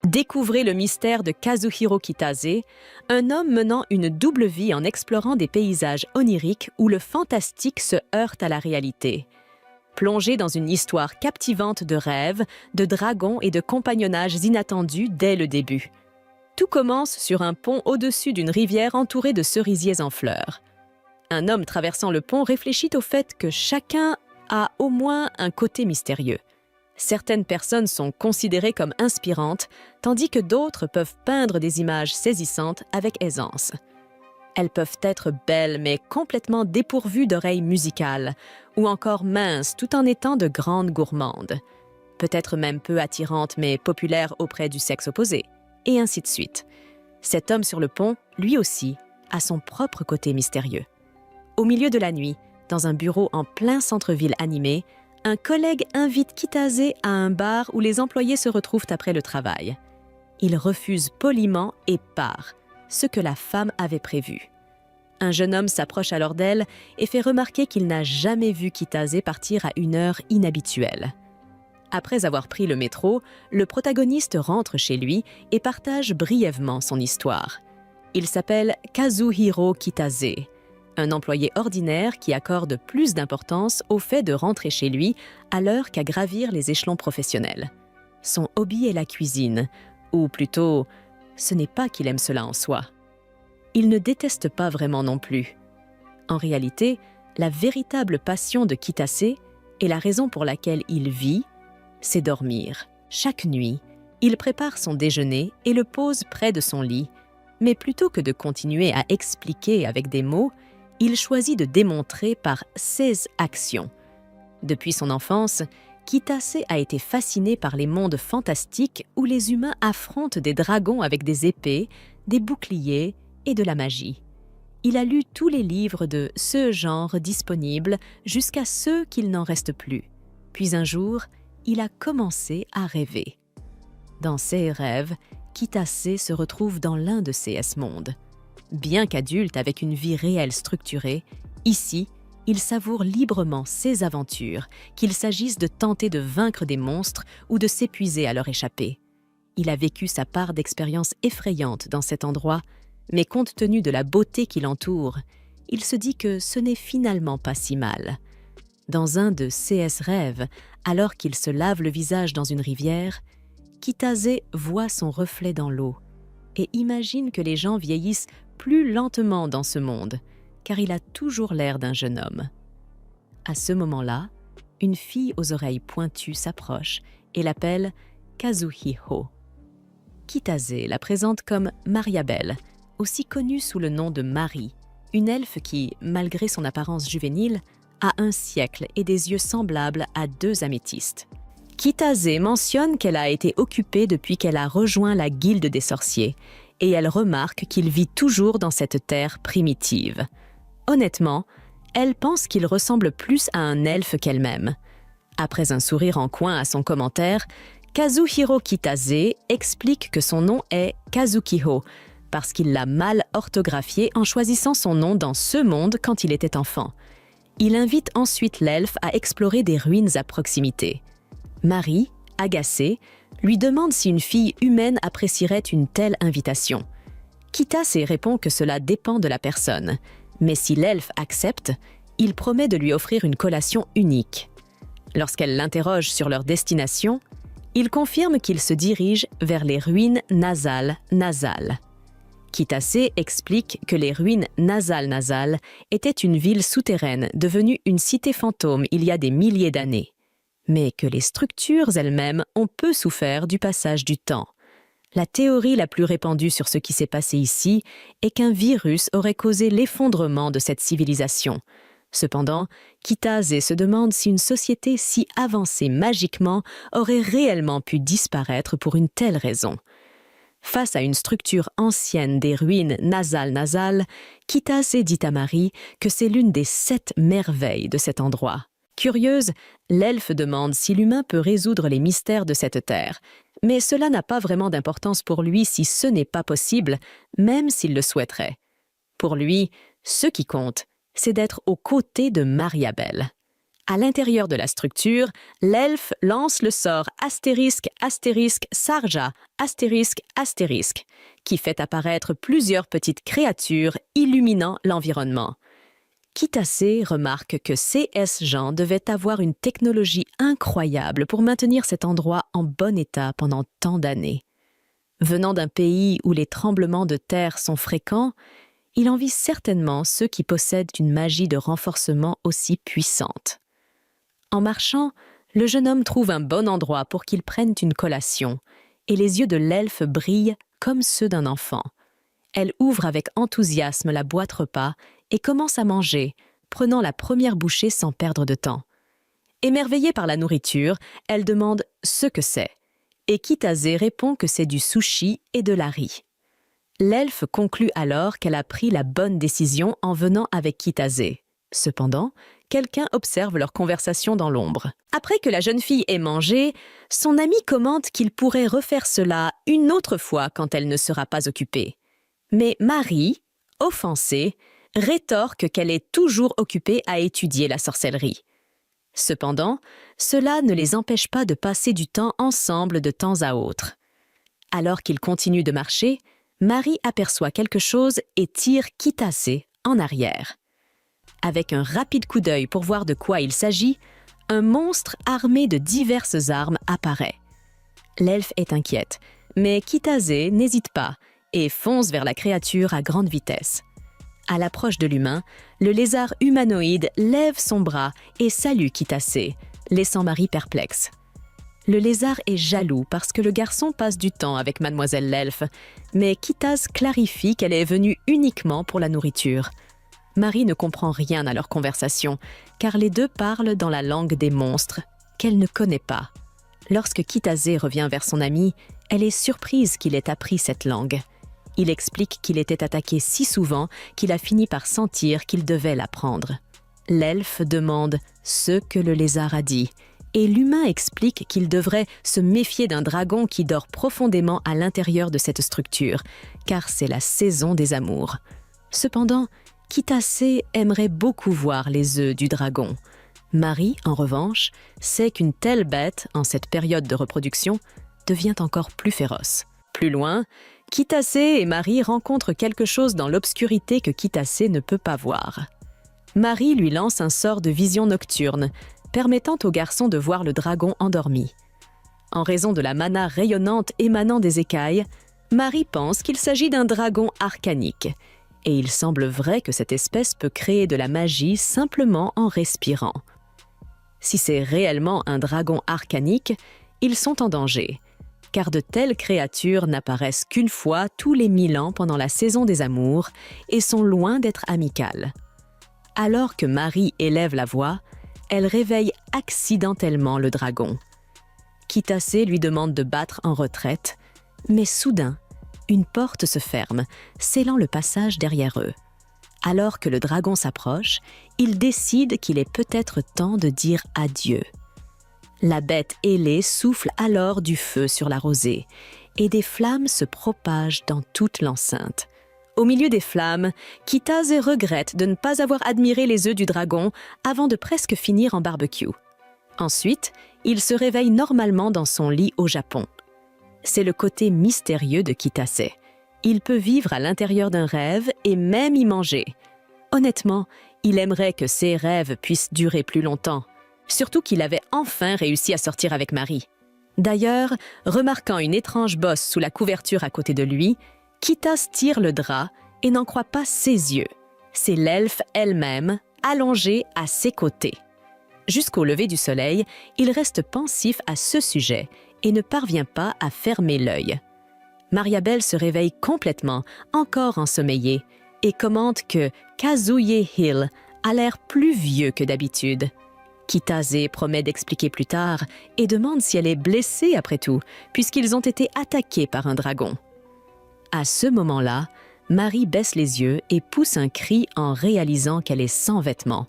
Découvrez le mystère de Kazuhiro Kitase, un homme menant une double vie en explorant des paysages oniriques où le fantastique se heurte à la réalité. Plongez dans une histoire captivante de rêves, de dragons et de compagnonnages inattendus dès le début. Tout commence sur un pont au-dessus d'une rivière entourée de cerisiers en fleurs. Un homme traversant le pont réfléchit au fait que chacun a au moins un côté mystérieux. Certaines personnes sont considérées comme inspirantes, tandis que d'autres peuvent peindre des images saisissantes avec aisance. Elles peuvent être belles mais complètement dépourvues d'oreilles musicales, ou encore minces tout en étant de grandes gourmandes. Peut-être même peu attirantes mais populaires auprès du sexe opposé, et ainsi de suite. Cet homme sur le pont, lui aussi, a son propre côté mystérieux. Au milieu de la nuit, dans un bureau en plein centre-ville animé, un collègue invite Kitase à un bar où les employés se retrouvent après le travail. Il refuse poliment et part, ce que la femme avait prévu. Un jeune homme s'approche alors d'elle et fait remarquer qu'il n'a jamais vu Kitase partir à une heure inhabituelle. Après avoir pris le métro, le protagoniste rentre chez lui et partage brièvement son histoire. Il s'appelle Kazuhiro Kitase, un employé ordinaire qui accorde plus d'importance au fait de rentrer chez lui à l'heure qu'à gravir les échelons professionnels. Son hobby est la cuisine, ou plutôt, ce n'est pas qu'il aime cela en soi. Il ne déteste pas vraiment non plus. En réalité, la véritable passion de Kitase et la raison pour laquelle il vit, c'est dormir. Chaque nuit, il prépare son déjeuner et le pose près de son lit, mais plutôt que de continuer à expliquer avec des mots, il choisit de démontrer par ses actions. Depuis son enfance, Kitase a été fasciné par les mondes fantastiques où les humains affrontent des dragons avec des épées, des boucliers et de la magie. Il a lu tous les livres de ce genre disponibles jusqu'à ceux qu'il n'en reste plus. Puis un jour, il a commencé à rêver. Dans ses rêves, Kitase se retrouve dans l'un de ces mondes. Bien qu'adulte avec une vie réelle structurée, ici, il savoure librement ses aventures, qu'il s'agisse de tenter de vaincre des monstres ou de s'épuiser à leur échapper. Il a vécu sa part d'expériences effrayantes dans cet endroit, mais compte tenu de la beauté qui l'entoure, il se dit que ce n'est finalement pas si mal. Dans un de ses rêves, alors qu'il se lave le visage dans une rivière, Kitase voit son reflet dans l'eau et imagine que les gens vieillissent plus lentement dans ce monde, car il a toujours l'air d'un jeune homme. À ce moment-là, une fille aux oreilles pointues s'approche et l'appelle Kazuhiro. Kitase la présente comme Mariabelle, aussi connue sous le nom de Marie, une elfe qui, malgré son apparence juvénile, a un siècle et des yeux semblables à deux améthystes. Kitase mentionne qu'elle a été occupée depuis qu'elle a rejoint la guilde des sorciers, et elle remarque qu'il vit toujours dans cette terre primitive. Honnêtement, elle pense qu'il ressemble plus à un elfe qu'elle-même. Après un sourire en coin à son commentaire, Kazuhiro Kitase explique que son nom est Kazukiho, parce qu'il l'a mal orthographié en choisissant son nom dans ce monde quand il était enfant. Il invite ensuite l'elfe à explorer des ruines à proximité. Marie, agacée, lui demande si une fille humaine apprécierait une telle invitation. Kitase répond que cela dépend de la personne, mais si l'elfe accepte, il promet de lui offrir une collation unique. Lorsqu'elle l'interroge sur leur destination, il confirme qu'ils se dirigent vers les ruines Nazal. Kitase explique que les ruines Nazal étaient une ville souterraine devenue une cité fantôme il y a des milliers d'années, mais que les structures elles-mêmes ont peu souffert du passage du temps. La théorie la plus répandue sur ce qui s'est passé ici est qu'un virus aurait causé l'effondrement de cette civilisation. Cependant, Kitase se demande si une société si avancée magiquement aurait réellement pu disparaître pour une telle raison. Face à une structure ancienne des ruines Nazal, Kitase dit à Marie que c'est l'une des 7 merveilles de cet endroit. Curieuse, l'elfe demande si l'humain peut résoudre les mystères de cette terre, mais cela n'a pas vraiment d'importance pour lui si ce n'est pas possible, même s'il le souhaiterait. Pour lui, ce qui compte, c'est d'être aux côtés de Mariabelle. À l'intérieur de la structure, l'elfe lance le sort astérisque astérisque Sarja astérisque astérisque, qui fait apparaître plusieurs petites créatures illuminant l'environnement. Kitase remarque que C.S. Jean devait avoir une technologie incroyable pour maintenir cet endroit en bon état pendant tant d'années. Venant d'un pays où les tremblements de terre sont fréquents, il envie certainement ceux qui possèdent une magie de renforcement aussi puissante. En marchant, le jeune homme trouve un bon endroit pour qu'il prenne une collation, et les yeux de l'elfe brillent comme ceux d'un enfant. Elle ouvre avec enthousiasme la boîte repas et commence à manger, prenant la première bouchée sans perdre de temps. Émerveillée par la nourriture, elle demande ce que c'est, et Kitase répond que c'est du sushi et de la riz. L'elfe conclut alors qu'elle a pris la bonne décision en venant avec Kitase. Cependant, quelqu'un observe leur conversation dans l'ombre. Après que la jeune fille ait mangé, son ami commente qu'il pourrait refaire cela une autre fois quand elle ne sera pas occupée. Mais Marie, offensée, rétorque qu'elle est toujours occupée à étudier la sorcellerie. Cependant, cela ne les empêche pas de passer du temps ensemble de temps à autre. Alors qu'ils continuent de marcher, Marie aperçoit quelque chose et tire Kitase en arrière. Avec un rapide coup d'œil pour voir de quoi il s'agit, un monstre armé de diverses armes apparaît. L'elfe est inquiète, mais Kitase n'hésite pas et fonce vers la créature à grande vitesse. À l'approche de l'humain, le lézard humanoïde lève son bras et salue Kitase, laissant Marie perplexe. Le lézard est jaloux parce que le garçon passe du temps avec mademoiselle l'elfe, mais Kitase clarifie qu'elle est venue uniquement pour la nourriture. Marie ne comprend rien à leur conversation, car les deux parlent dans la langue des monstres, qu'elle ne connaît pas. Lorsque Kitase revient vers son ami, elle est surprise qu'il ait appris cette langue. Il explique qu'il était attaqué si souvent qu'il a fini par sentir qu'il devait l'apprendre. L'elfe demande ce que le lézard a dit, et l'humain explique qu'il devrait se méfier d'un dragon qui dort profondément à l'intérieur de cette structure, car c'est la saison des amours. Cependant, Kitase aimerait beaucoup voir les œufs du dragon. Marie, en revanche, sait qu'une telle bête, en cette période de reproduction, devient encore plus féroce. Plus loin, Kitase et Marie rencontrent quelque chose dans l'obscurité que Kitase ne peut pas voir. Marie lui lance un sort de vision nocturne, permettant au garçon de voir le dragon endormi. En raison de la mana rayonnante émanant des écailles, Marie pense qu'il s'agit d'un dragon arcanique, et il semble vrai que cette espèce peut créer de la magie simplement en respirant. Si c'est réellement un dragon arcanique, ils sont en danger, car de telles créatures n'apparaissent qu'une fois tous les 1000 ans pendant la saison des amours et sont loin d'être amicales. Alors que Marie élève la voix, elle réveille accidentellement le dragon. Kitase lui demande de battre en retraite, mais soudain, une porte se ferme, scellant le passage derrière eux. Alors que le dragon s'approche, il décide qu'il est peut-être temps de dire adieu. La bête ailée souffle alors du feu sur la rosée, et des flammes se propagent dans toute l'enceinte. Au milieu des flammes, Kitase regrette de ne pas avoir admiré les œufs du dragon avant de presque finir en barbecue. Ensuite, il se réveille normalement dans son lit au Japon. C'est le côté mystérieux de Kitase. Il peut vivre à l'intérieur d'un rêve et même y manger. Honnêtement, il aimerait que ses rêves puissent durer plus longtemps. Surtout qu'il avait enfin réussi à sortir avec Marie. D'ailleurs, remarquant une étrange bosse sous la couverture à côté de lui, Kitase tire le drap et n'en croit pas ses yeux. C'est l'elfe elle-même, allongée à ses côtés. Jusqu'au lever du soleil, il reste pensif à ce sujet et ne parvient pas à fermer l'œil. Mariabelle se réveille complètement, encore ensommeillée, et commente que Kazuye Hill a l'air plus vieux que d'habitude. Kitase promet d'expliquer plus tard et demande si elle est blessée après tout, puisqu'ils ont été attaqués par un dragon. À ce moment-là, Marie baisse les yeux et pousse un cri en réalisant qu'elle est sans vêtements.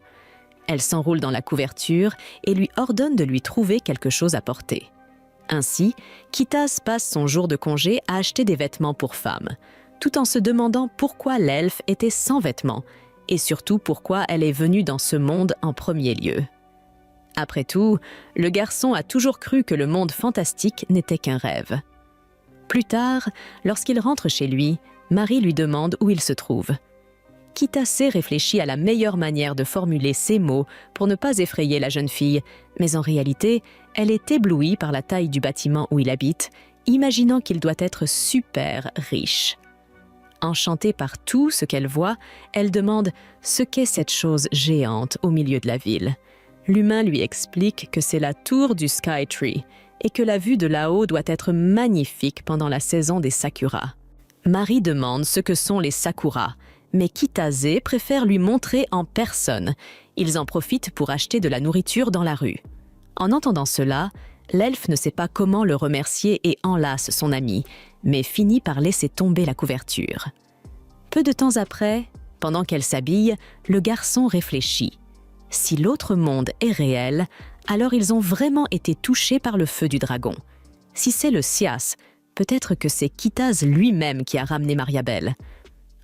Elle s'enroule dans la couverture et lui ordonne de lui trouver quelque chose à porter. Ainsi, Kitase passe son jour de congé à acheter des vêtements pour femmes, tout en se demandant pourquoi l'elfe était sans vêtements et surtout pourquoi elle est venue dans ce monde en premier lieu. Après tout, le garçon a toujours cru que le monde fantastique n'était qu'un rêve. Plus tard, lorsqu'il rentre chez lui, Marie lui demande où il se trouve. Kitase réfléchit à la meilleure manière de formuler ces mots pour ne pas effrayer la jeune fille, mais en réalité, elle est éblouie par la taille du bâtiment où il habite, imaginant qu'il doit être super riche. Enchantée par tout ce qu'elle voit, elle demande ce qu'est cette chose géante au milieu de la ville. L'humain lui explique que c'est la tour du Skytree et que la vue de là-haut doit être magnifique pendant la saison des sakuras. Marie demande ce que sont les sakuras, mais Kitase préfère lui montrer en personne. Ils en profitent pour acheter de la nourriture dans la rue. En entendant cela, l'elfe ne sait pas comment le remercier et enlace son ami, mais finit par laisser tomber la couverture. Peu de temps après, pendant qu'elle s'habille, le garçon réfléchit. Si l'autre monde est réel, alors ils ont vraiment été touchés par le feu du dragon. Si c'est le Sias, peut-être que c'est Kitase lui-même qui a ramené Mariabelle.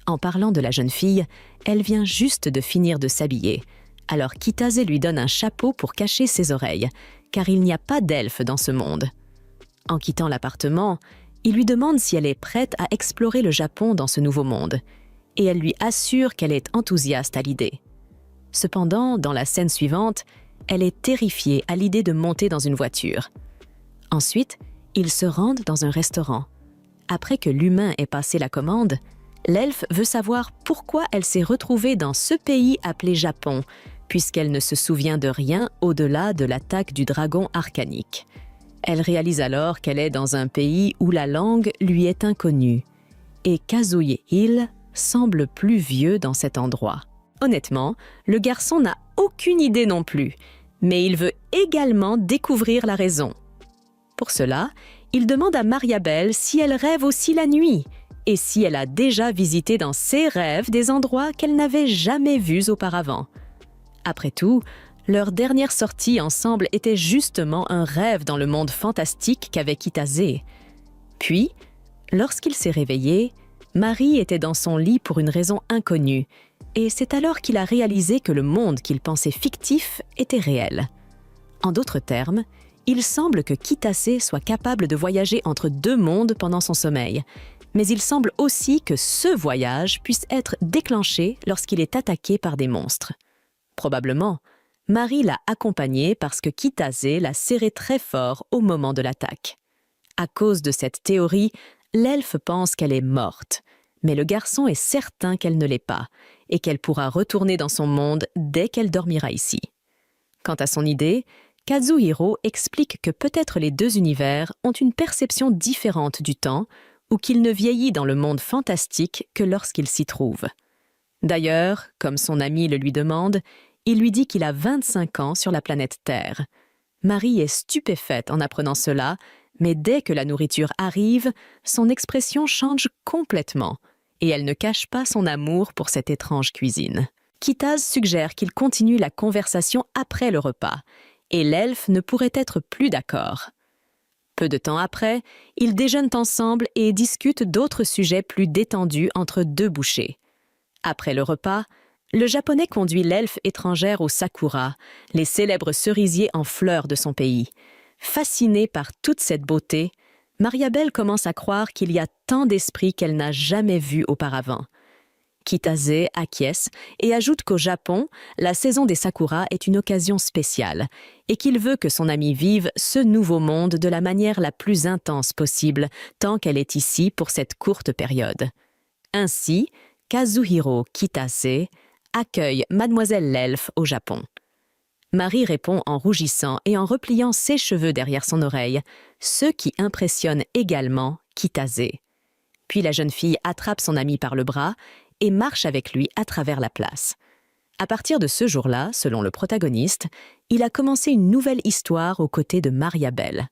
En parlant de la jeune fille, elle vient juste de finir de s'habiller. Alors Kitase lui donne un chapeau pour cacher ses oreilles, car il n'y a pas d'elfe dans ce monde. En quittant l'appartement, il lui demande si elle est prête à explorer le Japon dans ce nouveau monde, et elle lui assure qu'elle est enthousiaste à l'idée. Cependant, dans la scène suivante, elle est terrifiée à l'idée de monter dans une voiture. Ensuite, ils se rendent dans un restaurant. Après que l'humain ait passé la commande, l'elfe veut savoir pourquoi elle s'est retrouvée dans ce pays appelé Japon, puisqu'elle ne se souvient de rien au-delà de l'attaque du dragon arcanique. Elle réalise alors qu'elle est dans un pays où la langue lui est inconnue. Et Kazuye Hill semble plus vieux dans cet endroit. Honnêtement, le garçon n'a aucune idée non plus, mais il veut également découvrir la raison. Pour cela, il demande à Mariabelle si elle rêve aussi la nuit, et si elle a déjà visité dans ses rêves des endroits qu'elle n'avait jamais vus auparavant. Après tout, leur dernière sortie ensemble était justement un rêve dans le monde fantastique qu'avait Kitase. Puis, lorsqu'il s'est réveillé, Marie était dans son lit pour une raison inconnue, et c'est alors qu'il a réalisé que le monde qu'il pensait fictif était réel. En d'autres termes, il semble que Kitase soit capable de voyager entre deux mondes pendant son sommeil, mais il semble aussi que ce voyage puisse être déclenché lorsqu'il est attaqué par des monstres. Probablement, Marie l'a accompagné parce que Kitase l'a serré très fort au moment de l'attaque. À cause de cette théorie, l'elfe pense qu'elle est morte, mais le garçon est certain qu'elle ne l'est pas et qu'elle pourra retourner dans son monde dès qu'elle dormira ici. Quant à son idée, Kazuhiro explique que peut-être les deux univers ont une perception différente du temps ou qu'il ne vieillit dans le monde fantastique que lorsqu'il s'y trouve. D'ailleurs, comme son ami le lui demande, il lui dit qu'il a 25 ans sur la planète Terre. Marie est stupéfaite en apprenant cela, mais dès que la nourriture arrive, son expression change complètement et elle ne cache pas son amour pour cette étrange cuisine. Kitase suggère qu'il continue la conversation après le repas, et l'elfe ne pourrait être plus d'accord. Peu de temps après, ils déjeunent ensemble et discutent d'autres sujets plus détendus entre deux bouchées. Après le repas, le Japonais conduit l'elfe étrangère aux sakura, les célèbres cerisiers en fleurs de son pays. Fascinée par toute cette beauté, Mariabelle commence à croire qu'il y a tant d'esprits qu'elle n'a jamais vus auparavant. Kitase acquiesce et ajoute qu'au Japon, la saison des sakuras est une occasion spéciale et qu'il veut que son amie vive ce nouveau monde de la manière la plus intense possible tant qu'elle est ici pour cette courte période. Ainsi, Kazuhiro Kitase accueille Mademoiselle l'elfe au Japon. Marie répond en rougissant et en repliant ses cheveux derrière son oreille, ce qui impressionne également Kitase. Puis la jeune fille attrape son ami par le bras et marche avec lui à travers la place. À partir de ce jour-là, selon le protagoniste, il a commencé une nouvelle histoire aux côtés de Mariabelle.